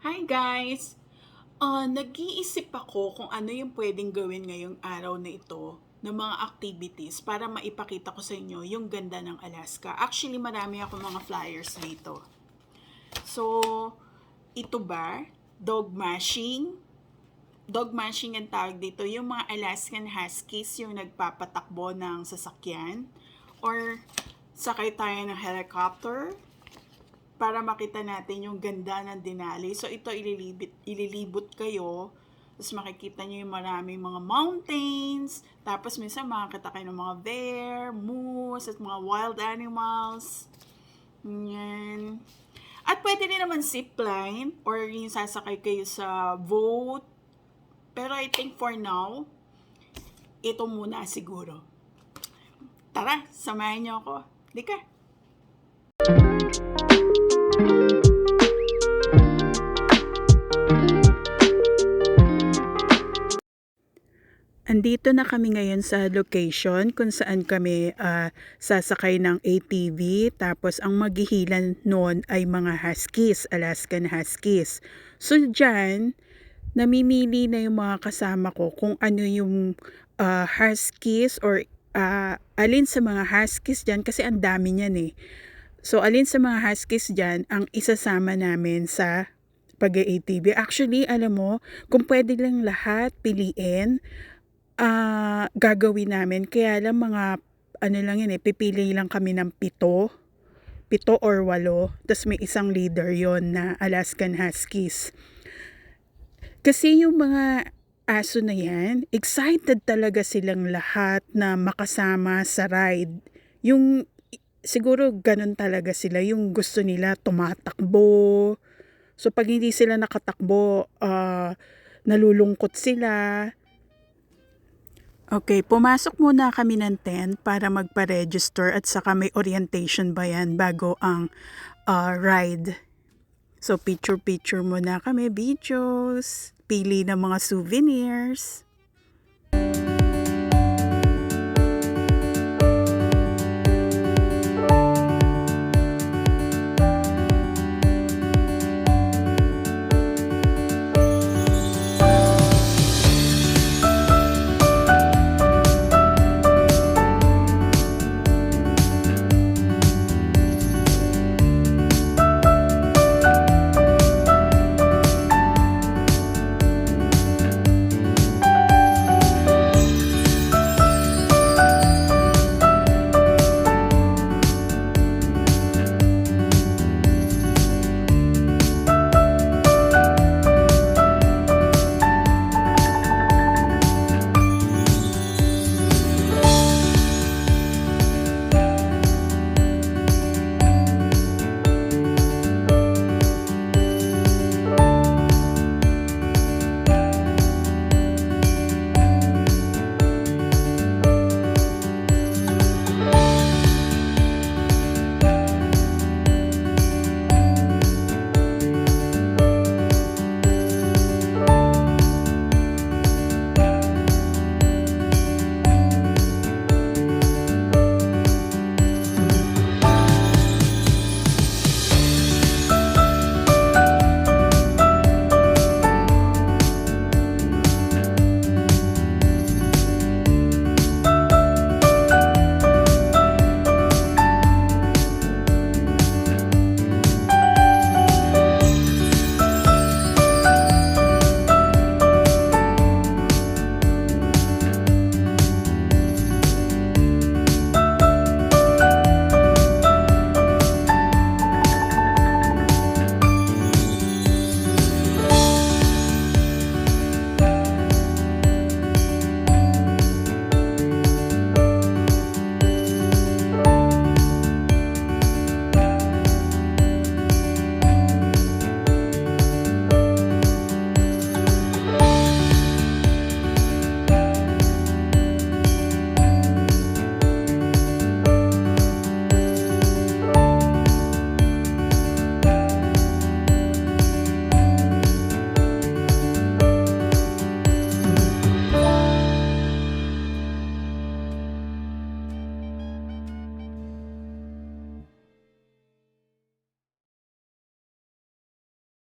Hi guys! Nag-iisip ako kung ano yung pwedeng gawin ngayong araw na ito ng mga activities para maipakita ko sa inyo yung ganda ng Alaska. Actually, marami ako mga flyers dito. So, ito ba? Dog mashing? Dog mashing ang tawag dito. Yung mga Alaskan Huskies yung nagpapatakbo ng sasakyan? Or sakay tayo ng helicopter? Para makita natin yung ganda ng Denali. So ito ililibot kayo. Tapos makikita nyo yung maraming mga mountains. Tapos minsan makakita kayo ng mga bear, moose, at mga wild animals. Yan. At pwede rin naman zipline or yung sasakay kayo sa boat. Pero I think for now, ito muna siguro. Tara, samahan niyo ako. Lika. Andito na kami ngayon sa location kung saan kami sasakay ng ATV, tapos ang maghihilan noon ay mga Huskies, Alaskan Huskies. So dyan, namimili na yung mga kasama ko kung ano yung Huskies or alin sa mga Huskies dyan kasi ang dami niyan eh. So alin sa mga Huskies dyan ang isasama namin sa pag-ATV. Actually, alam mo, kung pwede lang lahat piliin, gagawin namin. Kaya lang mga ano lang yun eh, pipili lang kami ng 7 or 8, tas may isang leader yon na Alaskan Huskies. Kasi yung mga aso na yan, excited talaga silang lahat na makasama sa ride. Yung siguro ganun talaga sila, yung gusto nila tumatakbo. So pag hindi sila nakatakbo, nalulungkot sila. Okay, pumasok muna kami ng tent para magpa-register at saka may orientation ba yan bago ang ride. So picture-picture muna kami, videos, pili ng mga souvenirs.